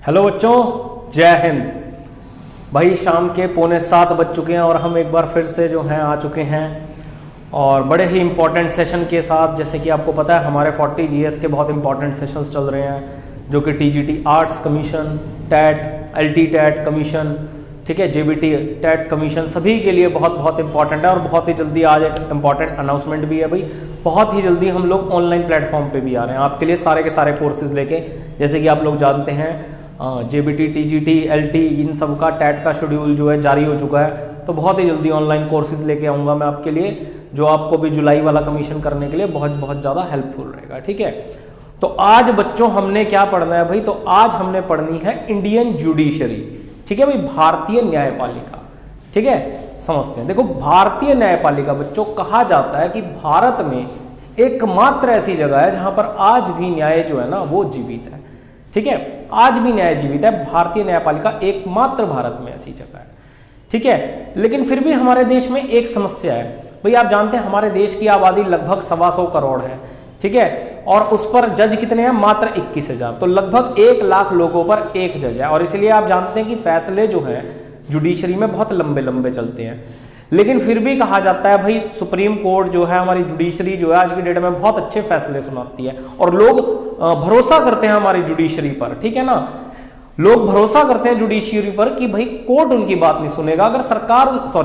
Hello बच्चों, जय हिंद। भाई शाम के 6:45 बज चुके हैं और हम एक बार फिर से जो हैं आ चुके हैं और बड़े ही इम्पोर्टेंट सेशन के साथ। जैसे कि आपको पता है हमारे 40 GS के बहुत इंपॉर्टेंट सेशंस चल रहे हैं, जो कि TGT arts commission, TET, LT TET commission, ठीक है, JBT टैट कमीशन, सभी के लिए बहुत बहुत इंपॉर्टेंट है। और बहुत ही जल्दी आज एक इम्पॉर्टेंट अनाउंसमेंट भी है भाई, बहुत ही जल्दी हम लोग ऑनलाइन प्लेटफॉर्म पे भी आ रहे हैं आपके लिए सारे के सारे कोर्सेज लेके। जैसे कि आप लोग जानते हैं JBT, TGT, LT इन सब का टैट का शेड्यूल जो है जारी हो चुका है, तो बहुत ही जल्दी ऑनलाइन कोर्सेज लेके आऊँगा मैं आपके लिए, जो आपको भी जुलाई वाला कमीशन करने के लिए बहुत बहुत ज़्यादा हेल्पफुल रहेगा। ठीक है, तो आज बच्चों हमने क्या पढ़ना है भाई, तो आज हमने पढ़नी है इंडियन जुडिशरी। ठीक है भाई, भारतीय न्यायपालिका। ठीक है, समझते हैं। देखो, भारतीय न्यायपालिका बच्चों कहा जाता है कि भारत में एकमात्र ऐसी जगह है जहां पर आज भी न्याय जो है ना वो जीवित है। ठीक है, आज भी न्याय जीवित है। भारतीय न्यायपालिका एकमात्र भारत में ऐसी जगह है। ठीक है, लेकिन फिर भी हमारे देश में एक समस्या है भाई। आप जानते हैं हमारे देश की आबादी लगभग 125 करोड़ है। ठीक है, और उस पर जज कितने हैं? मात्र 21,000। तो लगभग 1 लाख लोगों पर एक जज है। और इसलिए आप जानते हैं कि फैसले जो हैं जुडिशरी में बहुत लंबे लंबे चलते हैं। लेकिन फिर भी कहा जाता है भाई सुप्रीम कोर्ट जो है, हमारी जुडिशरी जो है आज की डेट में बहुत अच्छे फैसले सुनाती है और लोग भरोसा करते हैं हमारी जुडिशरी पर। ठीक है ना, लोग भरोसा करते हैं जुडिशरी पर कि भाई कोर्ट उनकी बात नहीं सुनेगा, अगर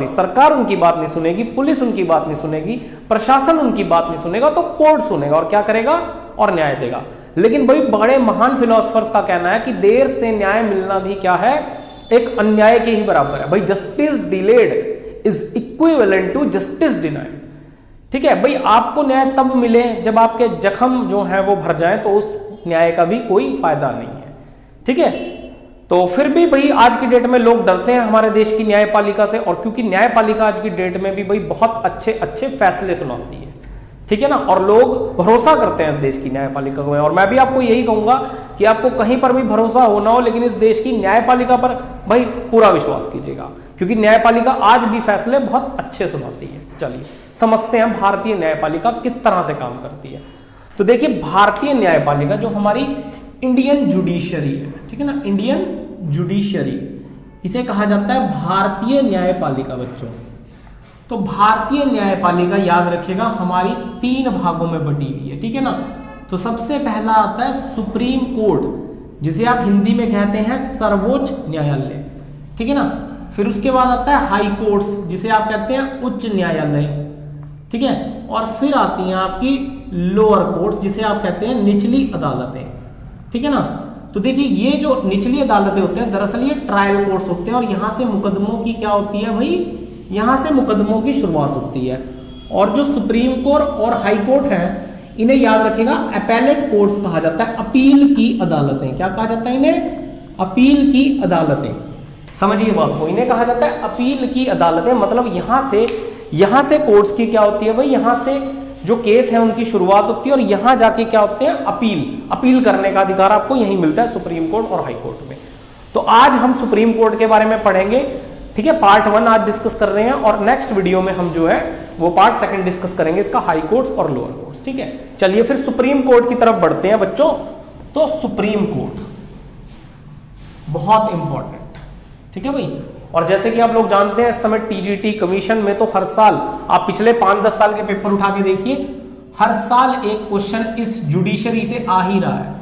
सरकार उनकी बात नहीं सुनेगी, पुलिस उनकी बात नहीं सुनेगी, प्रशासन उनकी बात नहीं सुनेगा, तो कोर्ट सुनेगा और क्या करेगा? और न्याय देगा। लेकिन भाई बड़े महान फिलोसफर्स का कहना है कि देर से न्याय मिलना भी क्या है? एक अन्याय के ही बराबर है भाई। Justice delayed is equivalent to justice denied. ठीक है भाई, आपको न्याय तब मिले जब आपके जख्म जो है वो भर जाए, तो उस न्याय का भी कोई फायदा नहीं है। ठीक है, तो फिर भी भाई आज की डेट में लोग डरते हैं हमारे देश की न्यायपालिका से, और क्योंकि न्यायपालिका आज की डेट में भी भाई बहुत अच्छे अच्छे फैसले सुनाती है। ठीक है ना, और लोग भरोसा करते हैं इस देश की न्यायपालिका में। और मैं भी आपको यही कहूंगा कि आपको कहीं पर भी भरोसा हो ना हो, लेकिन इस देश की न्यायपालिका पर भाई पूरा विश्वास कीजिएगा, क्योंकि न्यायपालिका आज भी फैसले बहुत अच्छे सुनाती है। चलिए समझते हैं भारतीय न्यायपालिका किस तरह से काम करती है। तो देखिए, भारतीय न्यायपालिका जो हमारी इंडियन जुडिशरी है, ठीक है ना, इंडियन जुडिशरी, इसे कहा जाता है भारतीय न्यायपालिका बच्चों। तो भारतीय न्यायपालिका याद रखिएगा हमारी 3 भागों में बटी हुई है। ठीक है ना, तो सबसे पहला आता है सुप्रीम कोर्ट, जिसे आप हिंदी में कहते हैं सर्वोच्च न्यायालय। ठीक है ना, फिर उसके बाद आता है हाई कोर्ट्स, जिसे आप कहते हैं उच्च न्यायालय। ठीक है, और फिर आती हैं आपकी लोअर कोर्ट्स, जिसे आप कहते हैं निचली अदालतें। ठीक है ना, तो देखिए ये जो निचली अदालतें होते हैं दरअसल ये ट्रायल कोर्ट्स होते हैं, और यहां से मुकदमों की क्या होती है भाई? यहां से मुकदमों की शुरुआत होती है। और जो सुप्रीम कोर्ट और हाई कोर्ट है, इन्हें याद रखिएगा अपीलेट कोर्ट्स कहा जाता है, अपील की अदालतें। क्या कहा जाता है इन्हें? अपील की अदालतें। समझिए बात को, इन्हें कहा जाता है अपील की अदालतें। मतलब यहां से कोर्ट्स की क्या होती है भाई? यहां से जो केस है उनकी शुरुआत होती है, और यहां जाके क्या होते हैं? अपील करने का अधिकार आपको यहीं मिलता है सुप्रीम कोर्ट और हाई कोर्ट में। तो आज हम सुप्रीम कोर्ट के बारे में पढ़ेंगे। ठीक है, पार्ट 1 आज डिस्कस कर रहे हैं, और नेक्स्ट वीडियो में हम जो है वो पार्ट 2 डिस्कस करेंगे, इसका हाई कोर्ट्स और लोअर कोर्ट्स। ठीक है, चलिए फिर सुप्रीम कोर्ट की तरफ बढ़ते हैं बच्चों। तो सुप्रीम कोर्ट बहुत इंपॉर्टेंट, ठीक है भाई। और जैसे कि आप लोग जानते हैं इस समय TGT कमीशन में तो हर साल, आप पिछले 5-10 साल के पेपर उठा के देखिए, हर साल एक क्वेश्चन इस जुडिशरी से आ ही रहा है।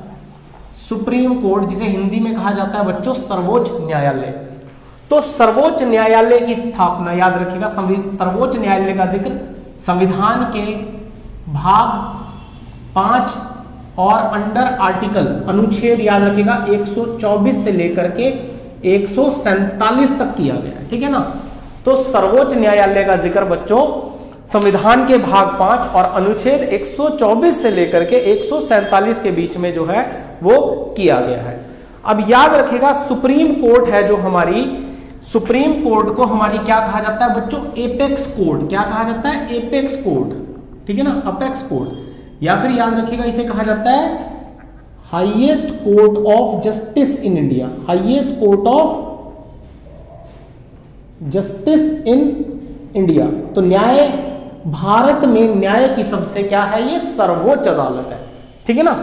सुप्रीम कोर्ट, जिसे हिंदी में कहा जाता है बच्चों सर्वोच्च न्यायालय। तो सर्वोच्च न्यायालय की स्थापना याद रखिएगा, सर्वोच्च न्यायालय का जिक्र संविधान के भाग 5 और अंडर आर्टिकल अनुच्छेद याद रखिएगा 124 से लेकर के 147 तक किया गया है। ठीक है ना, तो सर्वोच्च न्यायालय का जिक्र बच्चों संविधान के भाग 5 और अनुच्छेद 124 से लेकर के 147 के बीच में जो है वो किया गया है। अब याद रखिएगा सुप्रीम कोर्ट है जो हमारी, सुप्रीम कोर्ट को हमारी क्या कहा जाता है बच्चों? Apex court. क्या कहा जाता है? Apex court. ठीक है ना, अपेक्स कोर्ट, या फिर याद रखिएगा इसे कहा जाता है highest court of justice in India. Highest court of justice in India. तो न्याय, भारत में न्याय की सबसे क्या है? ये सर्वोच्च अदालत है। ठीक है ना,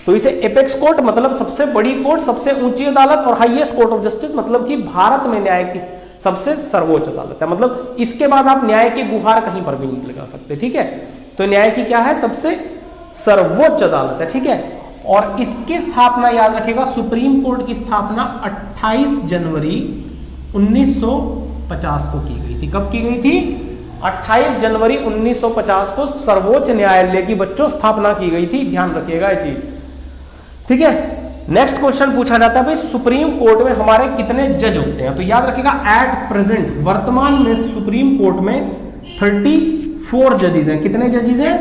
तो इसे एपेक्स कोर्ट मतलब सबसे बड़ी कोर्ट, सबसे ऊंची अदालत, और हाईएस्ट कोर्ट ऑफ जस्टिस मतलब कि भारत में न्याय की सबसे सर्वोच्च अदालत है। मतलब इसके बाद आप न्याय की गुहार कहीं पर भी नहीं लगा सकते, ठीक है। तो न्याय की क्या है, सबसे सर्वोच्च अदालत है, ठीक है। और इसकी स्थापना याद रखिएगा, सुप्रीम कोर्ट की स्थापना 28 जनवरी 1950 को की गई थी। कब की गई थी? 28 जनवरी 1950 को सर्वोच्च न्यायालय की बच्चों स्थापना की गई थी, ध्यान रखिएगा ये चीज, ठीक है। नेक्स्ट क्वेश्चन पूछा जाता है भाई सुप्रीम कोर्ट में हमारे कितने जज होते हैं? तो याद रखिएगा एट प्रेजेंट वर्तमान में सुप्रीम कोर्ट में 34 जजेस हैं। कितने जजेस हैं?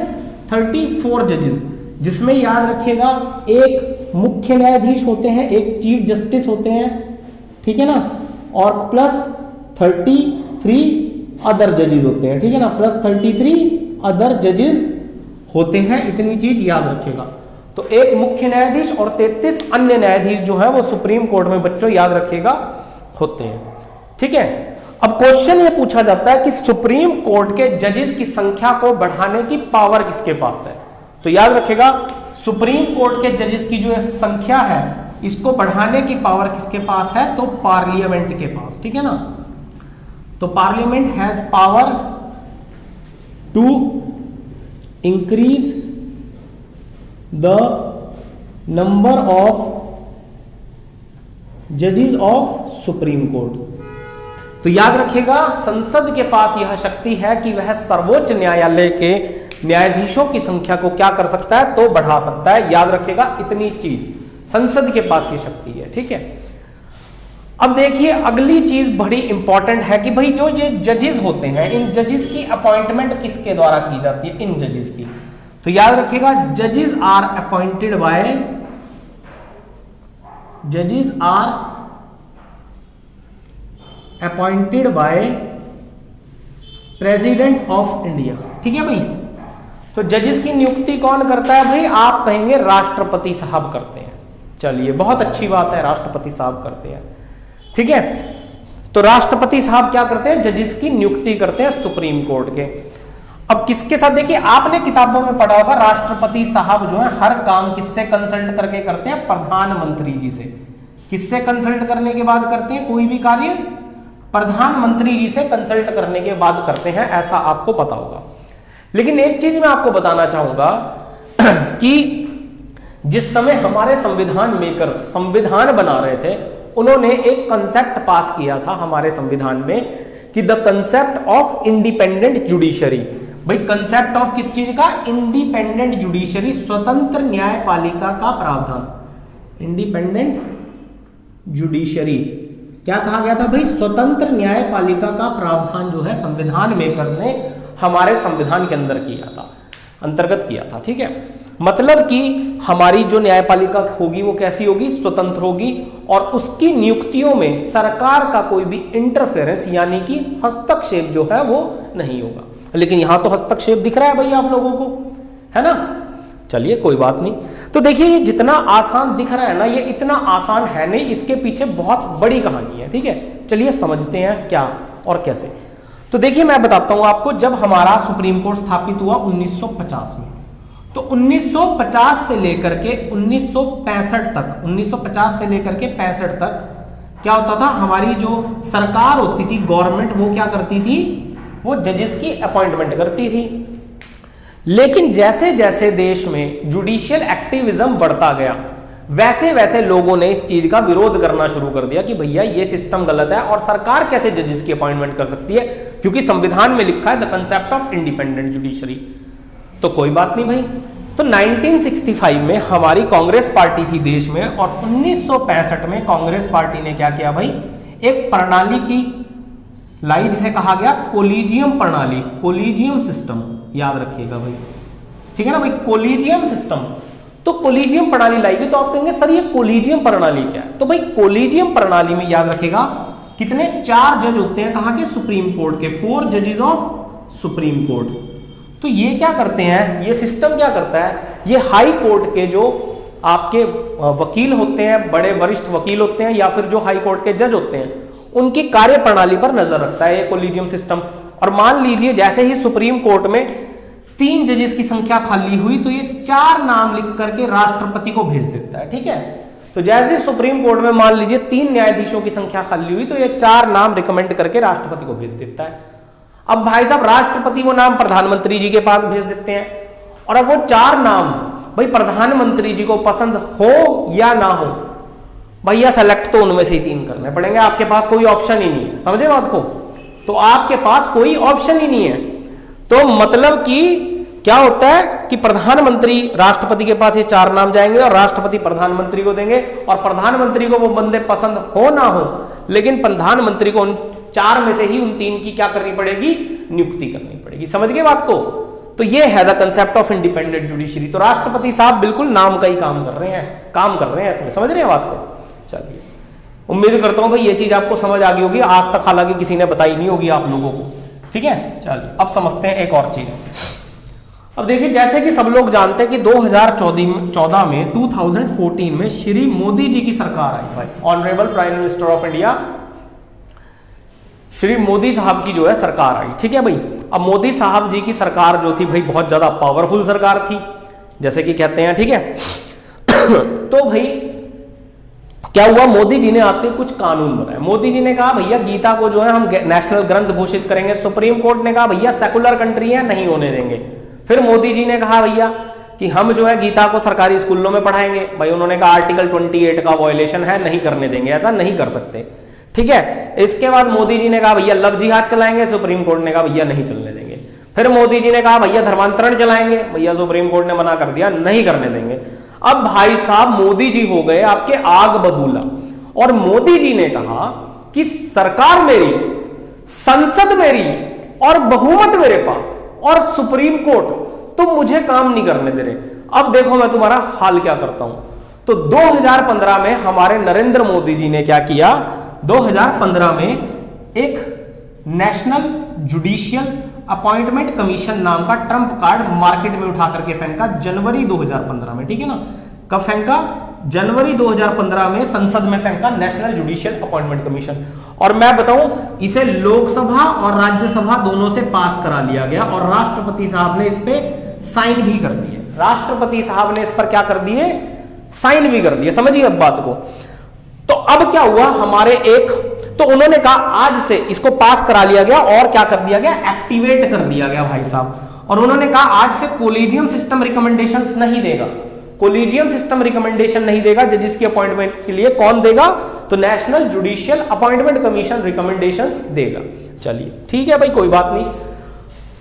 34 जजेस, जिसमें याद रखिएगा एक मुख्य न्यायाधीश होते हैं, एक चीफ जस्टिस होते हैं, ठीक है ना, और प्लस 33 अदर जजेस होते हैं, ठीक है ना, प्लस 33 अदर जजेस होते हैं। इतनी चीज याद रखिएगा। तो एक मुख्य न्यायाधीश और 33 अन्य न्यायाधीश जो है वो सुप्रीम कोर्ट में बच्चों याद रखिएगा होते हैं, ठीक है। अब क्वेश्चन ये पूछा जाता है कि सुप्रीम कोर्ट के जजेस की संख्या को बढ़ाने की पावर किसके पास है? तो याद रखिएगा सुप्रीम कोर्ट के जजेस की जो संख्या है इसको बढ़ाने की पावर किसके पास है? तो पार्लियामेंट के पास, ठीक है ना। तो parliament has power to increase the number of जजेस ऑफ सुप्रीम कोर्ट। तो याद रखिएगा संसद के पास यह शक्ति है कि वह सर्वोच्च न्यायालय के न्यायाधीशों की संख्या को क्या कर सकता है? तो बढ़ा सकता है। याद रखिएगा इतनी चीज संसद के पास ये शक्ति है, ठीक है। अब देखिए अगली चीज बड़ी इंपॉर्टेंट है कि भाई जो ये जजेस होते हैं, इन जजेस की अपॉइंटमेंट किसके द्वारा की जाती है? इन जजेस की। तो याद रखिएगा जजेस are appointed by President of India, ठीक है भाई। तो जजेस की नियुक्ति कौन करता है भाई? आप कहेंगे राष्ट्रपति साहब करते हैं। चलिए बहुत अच्छी बात है, राष्ट्रपति साहब करते हैं, ठीक है। तो राष्ट्रपति साहब क्या करते हैं? जजेस की नियुक्ति करते हैं सुप्रीम कोर्ट के। अब किसके साथ? देखिए आपने किताबों में पढ़ा होगा राष्ट्रपति साहब जो है हर काम किससे कंसल्ट करके करते हैं? प्रधानमंत्री जी से। किससे कंसल्ट करने के बाद करते हैं कोई भी कार्य? प्रधानमंत्री जी से कंसल्ट करने के बाद करते हैं, ऐसा आपको पता होगा। लेकिन एक चीज मैं आपको बताना चाहूंगा कि जिस समय हमारे संविधान मेकर संविधान बना रहे थे, उन्होंने एक कंसेप्ट पास किया था हमारे संविधान में कि the concept of independent judiciary. भाई कंसेप्ट ऑफ किस चीज का? इंडिपेंडेंट जुडिशरी, स्वतंत्र न्यायपालिका का प्रावधान। इंडिपेंडेंट जुडिशरी क्या कहा गया था भाई? स्वतंत्र न्यायपालिका का प्रावधान जो है संविधान मेकर ने हमारे संविधान के अंदर किया था, अंतर्गत किया था, ठीक है। मतलब कि हमारी जो न्यायपालिका होगी वो कैसी होगी? स्वतंत्र होगी, और उसकी नियुक्तियों में सरकार का कोई भी इंटरफेरेंस यानी कि हस्तक्षेप जो है वो नहीं होगा। लेकिन यहां तो हस्तक्षेप दिख रहा है भाई आप लोगों को, है ना। चलिए कोई बात नहीं। तो देखिए ये जितना आसान दिख रहा है ना, ये इतना आसान है नहीं, इसके पीछे बहुत बड़ी कहानी है, ठीक है। चलिए समझते हैं क्या और कैसे। तो देखिए मैं बताता हूं आपको, जब हमारा सुप्रीम कोर्ट स्थापित हुआ 1950 में, तो 1950 से लेकर के 1965 तक, 1950 से लेकर के 65 तक क्या होता था? हमारी जो सरकार होती थी, गवर्नमेंट, वो क्या करती थी? वो जजेस की अपॉइंटमेंट करती थी। लेकिन जैसे जैसे देश में जुडिशियल एक्टिविज्म बढ़ता गया, वैसे वैसे लोगों ने इस चीज का विरोध करना शुरू कर दिया कि भैया ये सिस्टम गलत है और सरकार कैसे जजेस की अपॉइंटमेंट कर सकती है, क्योंकि संविधान में लिखा है the concept of independent judiciary. तो कोई बात नहीं भाई। तो 1965 में हमारी कांग्रेस पार्टी थी देश में, और 1965 में कांग्रेस पार्टी ने क्या किया भाई? एक प्रणाली की लाई जिसे कहा गया कोलिजियम प्रणाली, कोलिजियम सिस्टम। याद रखिएगा भाई, ठीक है ना भाई, कोलिजियम सिस्टम। तो कोलिजियम प्रणाली लाएगी। तो आप कहेंगे सर ये कोलिजियम प्रणाली क्या है? तो भाई कोलिजियम प्रणाली में याद रखिएगा कितने? 4 जज होते हैं। कहां के? सुप्रीम कोर्ट के। 4 जजेस ऑफ सुप्रीम कोर्ट। तो ये क्या करते हैं? ये सिस्टम क्या करता है? ये हाई कोर्ट के जो आपके वकील होते हैं, बड़े वरिष्ठ वकील होते हैं, या फिर जो हाई कोर्ट के जज होते हैं, उनकी कार्य प्रणाली पर नजर रखता है ये कोलिजियम सिस्टम। और मान लीजिए जैसे ही सुप्रीम कोर्ट में 3 जजेस की संख्या खाली हुई तो ये 4 नाम लिख करके राष्ट्रपति को भेज देता है। ठीक है, तो जैसे सुप्रीम कोर्ट में मान लीजिए 3 न्यायाधीशों की संख्या खाली हुई तो ये 4 नाम रिकमेंड करके राष्ट्रपति को भेज देता है। अब भाई साहब राष्ट्रपति वो नाम प्रधानमंत्री जी के पास भेज देते हैं, और अब वो 4 नाम भाई प्रधानमंत्री जी को पसंद हो या ना हो, भैया सेलेक्ट तो उनमें से ही 3 करने पड़ेंगे, आपके पास कोई ऑप्शन ही नहीं है। समझे बात को? तो आपके पास कोई ऑप्शन ही नहीं है। तो मतलब कि क्या होता है कि प्रधानमंत्री राष्ट्रपति के पास ये 4 नाम जाएंगे और राष्ट्रपति प्रधानमंत्री को देंगे, और प्रधानमंत्री को वो बंदे पसंद हो ना हो, लेकिन प्रधानमंत्री को उन 4 में से ही उन 3 की क्या करनी पड़ेगी? नियुक्ति करनी पड़ेगी। समझ गए बात को? तो ये है the concept of independent judiciary. तो राष्ट्रपति साहब बिल्कुल नाम का ही काम कर रहे हैं इसमें। समझ रहे हैं बात को? चलिए, उम्मीद करता हूं भाई ये चीज आपको समझ आ गई होगी, आज तक हालांकि किसी ने बताई नहीं होगी आप लोगों को। ठीक है, चलिए अब समझते हैं एक और चीज। अब देखिए, जैसे कि सब लोग जानते हैं कि 2014 में 2014 में श्री मोदी जी की सरकार आई भाई, honourable prime minister of India Shri Modi साहब की जो है सरकार आई। ठीक है भाई, अब मोदी साहब जी की सरकार जो थी भाई बहुत ज्यादा पावरफुल सरकार थी, जैसे कि कहते हैं। ठीक है तो भाई क्या हुआ, मोदी जी ने आते कुछ कानून बनाए। मोदी जी ने कहा भैया गीता को जो है हम नेशनल ग्रंथ घोषित करेंगे। सुप्रीम कोर्ट ने कहा भैया सेकुलर कंट्री है, नहीं होने देंगे। फिर मोदी जी ने कहा भैया कि हम जो है गीता को सरकारी स्कूलों में पढ़ाएंगे। भाई उन्होंने कहा आर्टिकल 28 का वायलेशन है, नहीं करने देंगे, ऐसा नहीं कर सकते। ठीक है, इसके बाद मोदी जी ने कहा भैया लव जिहाद चलाएंगे। सुप्रीम कोर्ट ने कहा भैया नहीं चलने देंगे। फिर मोदी जी ने कहा भैया धर्मांतरण चलाएंगे। भैया सुप्रीम कोर्ट ने मना कर दिया, नहीं करने देंगे। अब भाई साहब मोदी जी हो गए आपके आग बबूला, और मोदी जी ने कहा कि सरकार मेरी, संसद मेरी, और बहुमत मेरे पास, और सुप्रीम कोर्ट तुम मुझे काम नहीं करने दे रहे। अब देखो मैं तुम्हारा हाल क्या करता हूं। तो 2015 में हमारे नरेंद्र मोदी जी ने क्या किया, 2015 में एक नेशनल जुडिशियल अपॉइंटमेंट कमीशन नाम का ट्रम्प कार्ड मार्केट में उठा करके फेंका जनवरी 2015 में। ठीक है ना, कब फेंका? जनवरी 2015 में संसद में फेंका नेशनल जुडिशियल अपॉइंटमेंट कमीशन। और मैं बताऊं, इसे लोकसभा और राज्यसभा दोनों से पास करा लिया गया, और राष्ट्रपति साहब ने इस पे साइन भी कर दिए। राष्ट्रपति साहब ने इस पर क्या कर दिए? साइन भी कर दिए। समझिए अब बात को। तो अब क्या हुआ, हमारे एक तो उन्होंने कहा आज से इसको पास करा लिया गया, और क्या कर दिया गया? एक्टिवेट कर दिया गया भाई साहब। और उन्होंने कहा आज से कोलिजियम सिस्टम रिकमेंडेशंस नहीं देगा, कोलिजियम सिस्टम रिकमेंडेशन नहीं देगा जजेस की अपॉइंटमेंट के लिए। कौन देगा? तो national judicial appointment commission recommendations देगा। चलिए ठीक है भाई, कोई बात नहीं।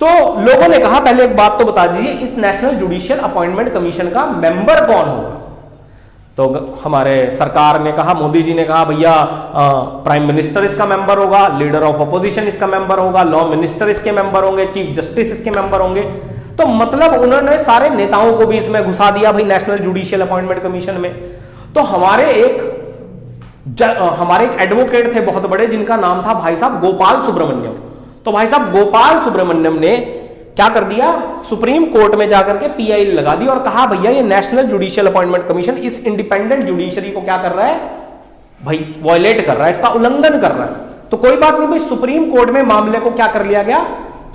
तो लोगों ने कहा पहले एक बात तो बता दीजिए, इस नेशनल जुडिशियल अपॉइंटमेंट कमीशन का मेंबर कौन होगा? तो हमारे सरकार ने कहा, मोदी जी ने कहा भैया प्राइम मिनिस्टर इसका मेंबर होगा, लीडर ऑफ अपोजिशन इसका मेंबर होगा, लॉ मिनिस्टर इसके मेंबर होंगे, चीफ जस्टिस इसके मेंबर होंगे। तो मतलब उन्होंने सारे नेताओं को भी इसमें घुसा दिया भाई नेशनल जुडिशियल अपॉइंटमेंट कमीशन में। तो हमारे एक एडवोकेट थे बहुत बड़े, जिनका नाम था भाई साहब गोपाल सुब्रमण्यम। तो भाई साहब गोपाल सुब्रमण्यम ने क्या कर दिया, सुप्रीम कोर्ट में जाकर के पीआई लगा दी और कहा भैया ये नेशनल जुडिशियल अपॉइंटमेंट कमीशन इस इंडिपेंडेंट जुडिशरी को क्या कर रहा है भाई, वॉयलेट कर रहा है, इसका उल्लंघन कर रहा है। तो कोई बात नहीं भाई, सुप्रीम कोर्ट में मामले को क्या कर लिया गया,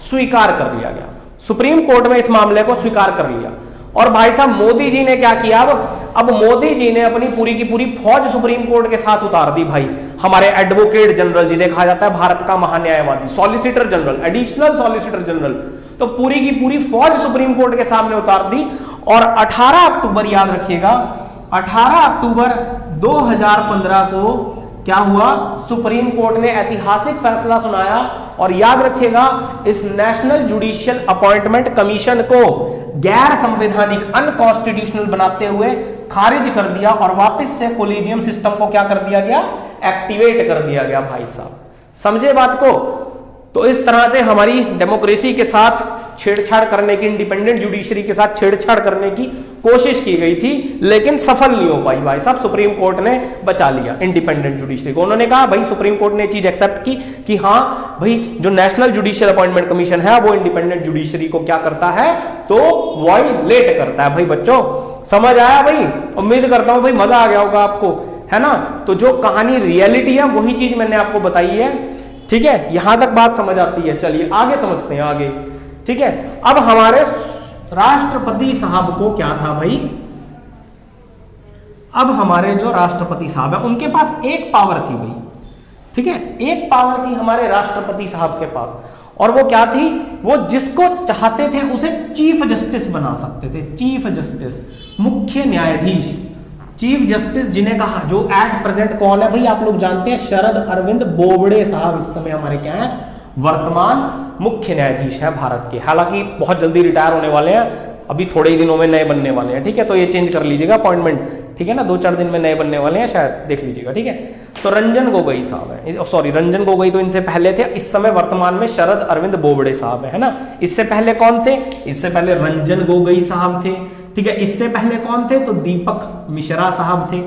स्वीकार कर लिया गया। सुप्रीम कोर्ट में इस मामले को स्वीकार कर लिया। और भाई साहब मोदी जी ने क्या किया, अब मोदी जी ने अपनी पूरी की पूरी फौज सुप्रीम कोर्ट के साथ उतार दी भाई। हमारे एडवोकेट जनरल, जिन्हें कहा जाता है भारत का महान्यायवादी, solicitor general, additional solicitor general, तो पूरी की पूरी फौज सुप्रीम कोर्ट के सामने उतार दी। और 18 अक्टूबर, याद रखिएगा 18 अक्टूबर 2015 को क्या हुआ, सुप्रीम कोर्ट ने ऐतिहासिक फैसला सुनाया। और याद रखिएगा इस नेशनल जुडिशियल अपॉइंटमेंट कमीशन को गैर संवैधानिक, अनकॉन्स्टिट्यूशनल बनाते हुए खारिज कर दिया और वापस से कोलिजियम सिस्टम को क्या कर दिया गया, एक्टिवेट कर दिया गया भाई साहब। समझे बात को? तो इस तरह से हमारी डेमोक्रेसी के साथ छेड़छाड़ करने की, इंडिपेंडेंट जुडिशरी के साथ छेड़छाड़ करने की कोशिश की गई थी, लेकिन सफल नहीं हो पाई भाई साहब। सुप्रीम कोर्ट ने बचा लिया इंडिपेंडेंट जुडिशरी को। उन्होंने कहा भाई, सुप्रीम कोर्ट ने चीज एक्सेप्ट की कि हाँ भाई जो नेशनल जुडिशियल अपॉइंटमेंट कमीशन है वो इंडिपेंडेंट जुडिशरी को क्या करता है, तो वॉयलेट करता है। भाई बच्चों समझ आया भाई? उम्मीद करता हूं भाई मजा आ गया होगा आपको, है ना। तो जो कहानी रियलिटी है वही चीज मैंने आपको बताई है, ठीक है। यहां तक बात समझ आती है। चलिए आगे समझते हैं। आगे ठीक है। अब हमारे राष्ट्रपति साहब को क्या था भाई, अब हमारे जो राष्ट्रपति साहब है उनके पास एक पावर थी भाई, ठीक है, एक पावर थी हमारे राष्ट्रपति साहब के पास, और वो क्या थी, वो जिसको चाहते थे उसे चीफ जस्टिस बना सकते थे। चीफ जस्टिस, मुख्य न्यायाधीश, चीफ जस्टिस जिन्हें कहा, जो एट प्रेजेंट कौन है भाई, आप लोग जानते हैं, शरद अरविंद बोबड़े साहब इस समय हमारे क्या है, वर्तमान मुख्य न्यायाधीश है भारत के। हालांकि बहुत जल्दी रिटायर होने वाले हैं, अभी थोड़े ही दिनों में नए बनने वाले हैं, ठीक है, तो ये चेंज कर लीजिएगा अपॉइंटमेंट, ठीक है ना, 2-4 दिन में नए बनने वाले हैं शायद, देख लीजिएगा, ठीक है। तो रंजन गोगोई साहब है, सॉरी रंजन गोगोई तो इनसे पहले थे, इस समय वर्तमान में शरद अरविंद बोबड़े साहब है ना। इससे पहले कौन थे, इससे पहले रंजन गोगोई साहब थे, ठीक है। इससे पहले कौन थे, तो दीपक मिश्रा साहब थे,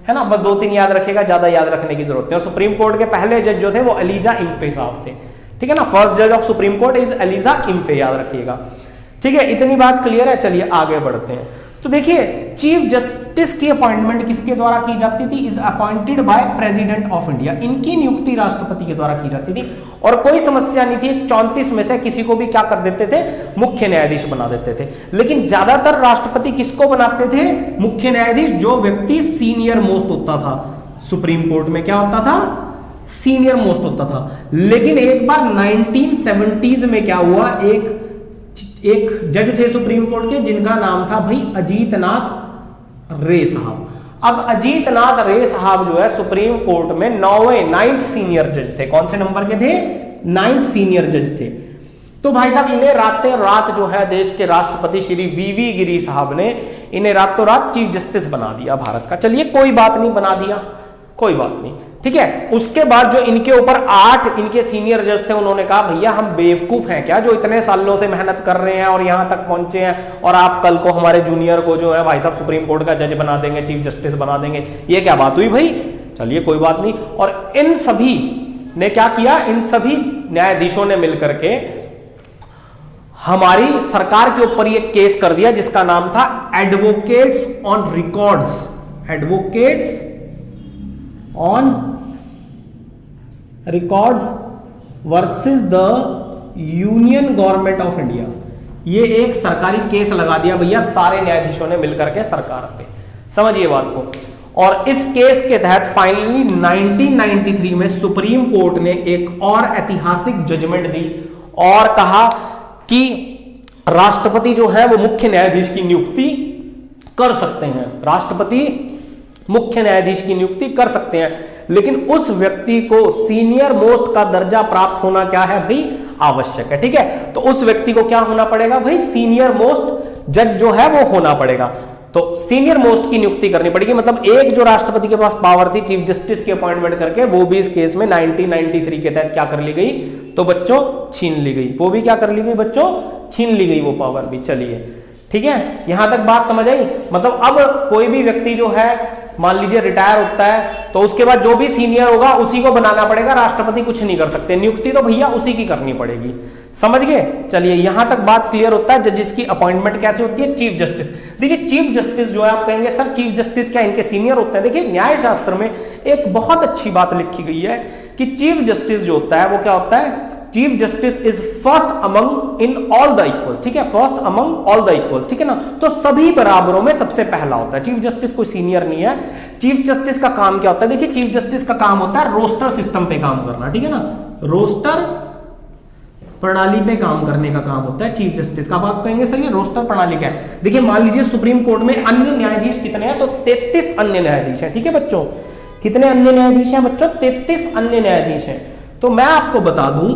है ना। बस 2-3 याद रखेगा, ज्यादा याद रखने की जरूरत है। और सुप्रीम कोर्ट के पहले जज जो थे वो एलिजा इम्फे साहब थे, ठीक है ना। फर्स्ट जज of supreme court is Elijah Impey, याद रखिएगा, ठीक है। इतनी बात क्लियर है, चलिए आगे बढ़ते हैं। तो देखिए चीफ जस्टिस की अपॉइंटमेंट किसके द्वारा की जाती थी, is appointed by President of India, इनकी नियुक्ति राष्ट्रपति के द्वारा की जाती थी, और कोई समस्या नहीं थी, 34 में से किसी को भी क्या कर देते थे, मुख्य न्यायाधीश बना देते थे। लेकिन ज्यादातर राष्ट्रपति किसको बनाते थे, मुख्य न्यायाधीश, जो व्यक्ति सीनियर मोस्ट होता था सुप्रीम कोर्ट में, क्या होता था, सीनियर मोस्ट होता था। लेकिन एक बार 1970s में क्या हुआ, एक जज थे सुप्रीम कोर्ट के जिनका नाम था भाई अजीत नाथ रे साहब। अब अजीत नाथ रे साहब जो है सुप्रीम कोर्ट में 9th सीनियर जज थे। कौन से नंबर के थे, 9th सीनियर जज थे। तो भाई साहब इन्हें रातों रात जो है देश के राष्ट्रपति श्री वीवी गिरी साहब ने इन्हें रातों रात चीफ जस्टिस बना दिया भारत का। चलिए कोई बात नहीं, बना दिया, कोई बात नहीं, ठीक है। उसके बाद जो इनके ऊपर 8 इनके सीनियर जज थे, उन्होंने कहा भैया हम बेवकूफ हैं क्या, जो इतने सालों से मेहनत कर रहे हैं और यहां तक पहुंचे हैं, और आप कल को हमारे जूनियर को जो है भाई साहब सुप्रीम कोर्ट का जज बना देंगे, चीफ जस्टिस बना देंगे, ये क्या बात हुई भाई। चलिए कोई बात नहीं। और इन सभी ने क्या किया, इन सभी न्यायाधीशों ने मिलकर के हमारी सरकार के ऊपर ये केस कर दिया जिसका नाम था advocates on records, advocates on records versus the union government of India. ये एक सरकारी केस लगा दिया भैया सारे न्यायाधीशों ने मिलकर के सरकार पे, समझिए बात को। और इस केस के तहत फाइनली 1993 में सुप्रीम कोर्ट ने एक और ऐतिहासिक जजमेंट दी और कहा कि राष्ट्रपति जो है वो मुख्य न्यायाधीश की नियुक्ति कर सकते हैं, राष्ट्रपति मुख्य न्यायाधीश की नियुक्ति कर सकते हैं, लेकिन उस व्यक्ति को सीनियर मोस्ट का दर्जा प्राप्त होना क्या है भाई, आवश्यक है, ठीक है। तो उस व्यक्ति को क्या होना पड़ेगा भाई, सीनियर मोस्ट जज जो है वो होना पड़ेगा। तो सीनियर मोस्ट की नियुक्ति करनी पड़ेगी, मतलब एक जो राष्ट्रपति के पास पावर थी चीफ जस्टिस की अपॉइंटमेंट करके, वो भी इस केस में 1993 के तहत क्या कर ली गई, तो बच्चों छीन ली गई, वो भी क्या कर ली गई बच्चों, छीन ली गई वो पावर भी। चलिए ठीक है, यहां तक बात समझ आई। मतलब अब कोई भी व्यक्ति जो है मान लीजिए रिटायर होता है तो उसके बाद जो भी सीनियर होगा उसी को बनाना पड़ेगा, राष्ट्रपति कुछ नहीं कर सकते, नियुक्ति तो भैया उसी की करनी पड़ेगी, समझ गए। चलिए यहां तक बात क्लियर होता है। जजिस की अपॉइंटमेंट कैसे होती है, चीफ जस्टिस। देखिए चीफ जस्टिस जो है, आप कहेंगे सर चीफ जस्टिस क्या इनके सीनियर होते हैं, देखिए न्याय शास्त्र में एक बहुत अच्छी बात लिखी गई है कि चीफ जस्टिस जो होता है वो क्या होता है, chief justice is first among in all the equals, ठीक है, first among all the equals, ठीक है ना। तो सभी बराबरों में सबसे पहला होता है, चीफ जस्टिस कोई सीनियर नहीं है। चीफ जस्टिस का काम क्या होता है, देखिए चीफ जस्टिस का काम होता है रोस्टर सिस्टम पे काम करना, ठीक है ना, रोस्टर प्रणाली पे काम करने का काम होता है चीफ जस्टिस का। आप कहेंगे सर ये रोस्टर प्रणाली क्या है, देखिए मान लीजिए सुप्रीम कोर्ट में अन्य न्यायाधीश कितने हैं, तो 33 अन्य न्यायाधीश हैं, ठीक है बच्चों। कितने अन्य न्यायाधीश हैं बच्चों, 33 अन्य न्यायाधीश हैं। तो मैं आपको बता दूं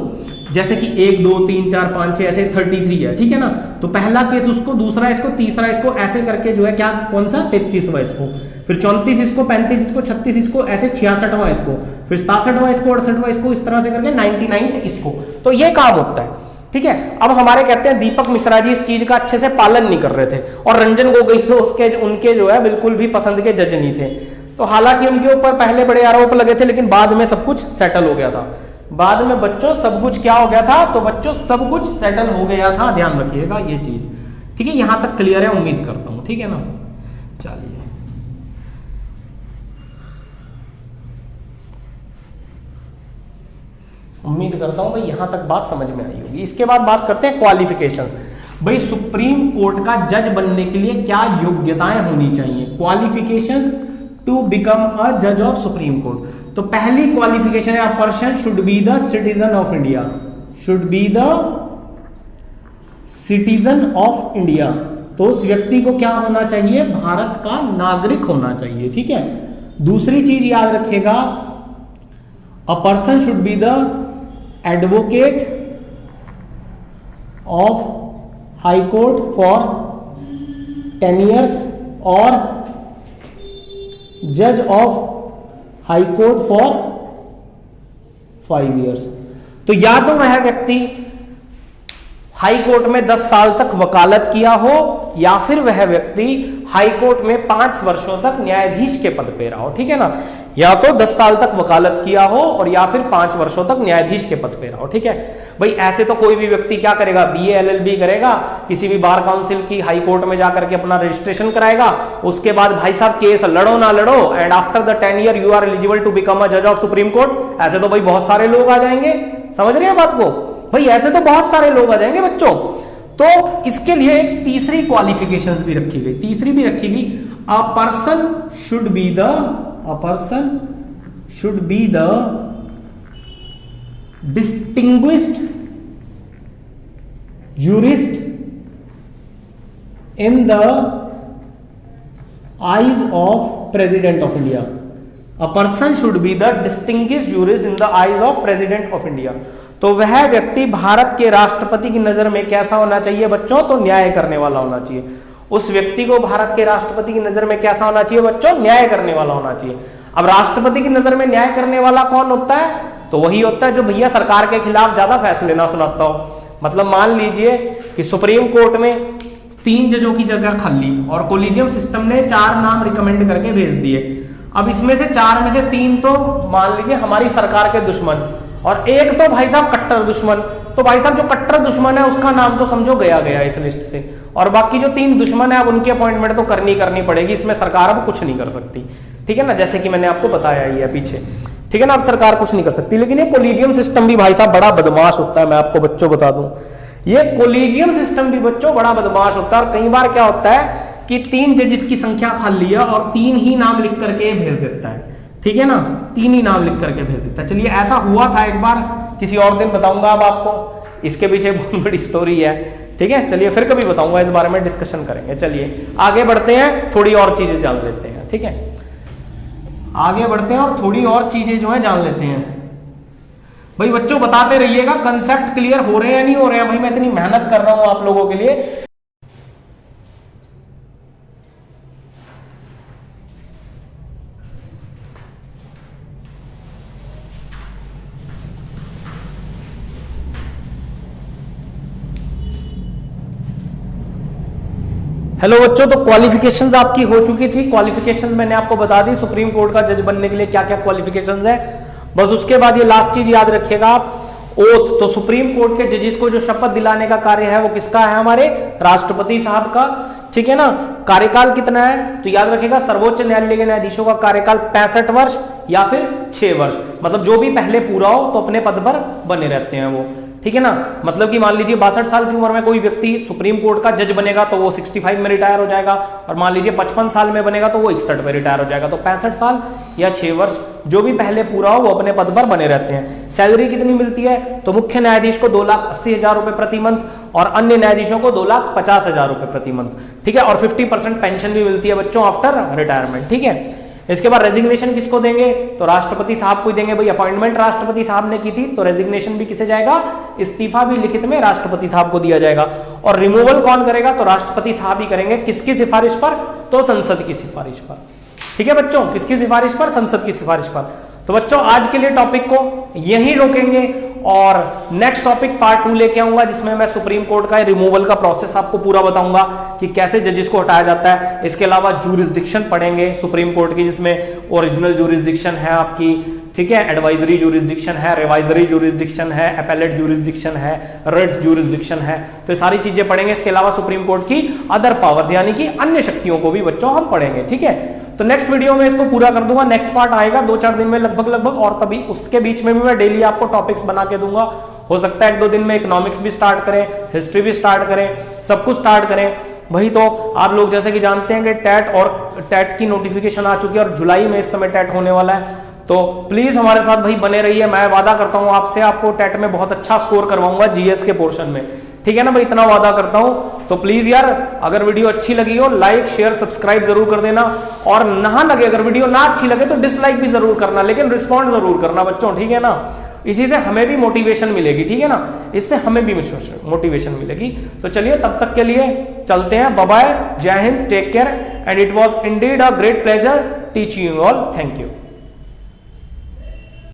जैसे कि 1 2 3 4 5 6 ऐसे 33 है, ठीक है ना। तो पहला केस उसको, दूसरा इसको, तीसरा इसको, ऐसे करके जो है क्या, कौन सा 33वां इसको, फिर 34 इसको, 35 इसको, 36 इसको, ऐसे 66वां इसको, फिर 67वां इसको, 68वां इसको, इस तरह से करके 99 इसको। तो ये काम होता है, ठीक है। अब हमारे कहते हैं दीपक मिश्रा जी इस चीज का अच्छे से पालन नहीं कर रहे थे, और रंजन गोगोई तो उसके उनके जो है बिल्कुल भी पसंद के जज नहीं थे। तो हालांकि उनके ऊपर पहले बड़े आरोप लगे थे, लेकिन बाद में सब कुछ सेटल हो गया था। बाद में बच्चों सब कुछ क्या हो गया था, तो बच्चों सब कुछ सेटल हो गया था, ध्यान रखिएगा ये चीज, ठीक है। यहां तक क्लियर है उम्मीद करता हूं, ठीक है ना। चलिए उम्मीद करता हूं भाई यहां तक बात समझ में आई होगी। इसके बाद बात करते हैं क्वालिफिकेशंस। भाई सुप्रीम कोर्ट का जज बनने के लिए क्या योग्यताएं होनी चाहिए? क्वालिफिकेशंस टू बिकम अ जज ऑफ सुप्रीम कोर्ट। तो पहली क्वालिफिकेशन है, a person should be the citizen of India, should be the citizen of India. तो उस व्यक्ति को क्या होना चाहिए? भारत का नागरिक होना चाहिए, ठीक है। दूसरी चीज याद रखिएगा, a person should be the advocate of high court for 10 years और जज of high court for 5 years। तो या तो वह व्यक्ति हाई कोर्ट में 10 साल तक वकालत किया हो, या फिर वह व्यक्ति हाई कोर्ट में 5 वर्षों तक न्यायाधीश के पद पे रहा हो, ठीक है ना। या तो 10 साल तक वकालत किया हो और या फिर 5 वर्षों तक न्यायाधीश के पद पे रहा हो, ठीक है। भाई ऐसे तो कोई भी व्यक्ति क्या करेगा? BA LLB करेगा, किसी भी बार काउंसिल की हाई कोर्ट में जाकर के अपना रजिस्ट्रेशन कराएगा, उसके बाद भाई साहब केस लड़ो ना लड़ो, and after the 10 year you are eligible to become a जज ऑफ सुप्रीम कोर्ट। ऐसे तो भाई बहुत सारे लोग आ जाएंगे, समझ रहे हैं बात को? भाई ऐसे तो बहुत सारे लोग आ जाएंगे बच्चों। तो इसके लिए एक तीसरी क्वालिफिकेशंस भी रखी गई, तीसरी भी रखी गई, a person should be the distinguished jurist in the eyes of President of India. A person should be the distinguished jurist in the eyes of President of India. तो वह व्यक्ति भारत के राष्ट्रपति की नजर में कैसा होना चाहिए बच्चों? तो न्याय करने वाला होना चाहिए। उस व्यक्ति को भारत के राष्ट्रपति की नजर में कैसा होना चाहिए बच्चों? न्याय करने वाला होना चाहिए। अब राष्ट्रपति की नजर में न्याय करने वाला कौन होता है? तो वही होता है जो भैया सरकार के खिलाफ ज्यादा फैसले ना सुनाता हो। मतलब मान लीजिए कि सुप्रीम कोर्ट में 3 जजों की जगह खाली और कोलिजियम सिस्टम ने 4 नाम रिकमेंड करके भेज दिए। अब इसमें से 4 में से 3 तो मान लीजिए हमारी सरकार के दुश्मन और एक तो भाई साहब कट्टर दुश्मन। तो भाई साहब जो कट्टर दुश्मन है उसका नाम तो समझो गया गया इस लिस्ट से, और बाकी जो 3 दुश्मन है अब उनकी अपॉइंटमेंट तो करनी पड़ेगी। इसमें सरकार अब कुछ नहीं कर सकती, ठीक है ना, जैसे कि मैंने आपको बताया ही है पीछे, ठीक है ना। अब सरकार कुछ नहीं कर सकती। लेकिन ये कोलिजियम सिस्टम भी भाई साहब बड़ा बदमाश होता है, मैं आपको बच्चों बता दूं, ये कोलिजियम सिस्टम भी बच्चों बड़ा बदमाश होता है। और कई बार क्या होता है कि 3 जजेस की संख्या खाली है और 3 ही नाम लिख करके भेज देता है, ठीक है ना, 3 ही नाम लिख करके भेज देता है। चलिए ऐसा हुआ था एक बार, किसी और दिन बताऊंगा अब आपको, इसके पीछे बहुत बड़ी स्टोरी है, ठीक है। चलिए फिर कभी बताऊंगा, इस बारे में डिस्कशन करेंगे। चलिए आगे बढ़ते हैं, थोड़ी और चीजें जान लेते हैं, ठीक है। आगे बढ़ते हैं और थोड़ी और चीजें जो है जान लेते हैं। भाई बच्चों बताते रहिएगा कंसेप्ट क्लियर हो रहे हैं या नहीं हो रहे हैं। भाई मैं इतनी मेहनत कर रहा हूं आप लोगों के लिए। हेलो बच्चों, तो क्वालिफिकेशंस आपकी हो चुकी थी। क्वालिफिकेशंस मैंने आपको बता दी, सुप्रीम कोर्ट का जज बनने के लिए क्या क्या क्वालिफिकेशंस है। बस उसके बाद ये लास्ट चीज याद रखिएगा आप, ओथ। तो सुप्रीम कोर्ट के जजेस को जो शपथ दिलाने का कार्य है वो किसका है? हमारे राष्ट्रपति साहब का, ठीक है ना। कार्यकाल कितना है? तो याद रखिएगा सर्वोच्च न्यायालय के न्यायाधीशों का कार्यकाल 65 वर्ष या फिर 6 वर्ष, मतलब जो भी पहले पूरा हो तो अपने पद पर बने रहते हैं वो, ठीक है ना। मतलब कि मान लीजिए 62 साल की उम्र में कोई व्यक्ति सुप्रीम कोर्ट का जज बनेगा तो वो 65 में रिटायर हो जाएगा, और मान लीजिए 55 साल में बनेगा तो वो 61 में रिटायर हो जाएगा। तो 65 साल या 6 वर्ष जो भी पहले पूरा हो वो अपने पद पर बने रहते हैं। सैलरी कितनी मिलती है? तो मुख्य न्यायाधीश को 2,80,000 रुपए प्रति मंथ और अन्य न्यायाधीशों को 2,50,000 रुपए प्रति मंथ, ठीक है। और 50% पेंशन भी मिलती है बच्चों आफ्टर रिटायरमेंट, ठीक है। इसके बाद रेजिग्नेशन किसको देंगे? तो राष्ट्रपति साहब को देंगे। भाई अपॉइंटमेंट राष्ट्रपति साहब ने की थी तो रेजिग्नेशन भी किसे जाएगा? इस्तीफा भी लिखित में राष्ट्रपति साहब को दिया जाएगा। और रिमूवल कौन करेगा? तो राष्ट्रपति साहब ही करेंगे। किसकी सिफारिश पर? तो संसद की सिफारिश पर, ठीक है बच्चों। किसकी सिफारिश पर? संसद की सिफारिश पर। तो बच्चों आज के लिए टॉपिक को यहीं रोकेंगे और नेक्स्ट टॉपिक पार्ट 2 लेके आऊंगा, जिसमें मैं सुप्रीम कोर्ट का रिमूवल का प्रोसेस आपको पूरा बताऊंगा कि कैसे जजेस को हटाया जाता है। इसके अलावा जूरिसडिक्शन पढ़ेंगे सुप्रीम कोर्ट की, जिसमें ओरिजिनल जूरिसडिक्शन है आपकी, ठीक है, एडवाइजरी जूरिसडिक्शन है, रिवाइजरी जूरिसडिक्शन है, एपेलेट जूरिसडिक्शन है, रिट्स जूरिसडिक्शन है। तो ये सारी चीजें पढ़ेंगे। इसके अलावा सुप्रीम कोर्ट की अदर पावर्स यानी कि अन्य शक्तियों को भी बच्चों हम पढ़ेंगे, ठीक है। तो नेक्स्ट वीडियो में इसको पूरा कर दूंगा, नेक्स्ट पार्ट आएगा 2-4 दिन में लगभग, और तभी उसके बीच में भी मैं डेली आपको टॉपिक्स बना के दूंगा। हो सकता है 1-2 दिन में इकोनॉमिक्स भी स्टार्ट करें, हिस्ट्री भी स्टार्ट करें, सब कुछ स्टार्ट करें। वही तो आप लोग जैसे कि जानते हैं कि टेट की नोटिफिकेशन आ चुकी है और जुलाई में इस समय टेट होने वाला है। तो प्लीज हमारे साथ भाई बने रहिए, मैं वादा करता हूं आपसे, आपको टेट में बहुत अच्छा स्कोर करवाऊंगा जीएस के पोर्शन में, ठीक है ना भाई, इतना वादा करता हूं। तो प्लीज यार अगर वीडियो अच्छी लगी हो लाइक शेयर सब्सक्राइब जरूर कर देना, और ना लगे, अगर वीडियो ना अच्छी लगे तो डिसलाइक भी जरूर करना, लेकिन रिस्पॉन्ड जरूर करना बच्चों, ठीक है ना। इसी से हमें भी मोटिवेशन मिलेगी, ठीक है ना, इससे हमें भी मोटिवेशन मिलेगी। तो चलिए तब तक के लिए चलते हैं, बाय बाय, जय हिंद, take care, and it was indeed a great pleasure teaching you all, thank you.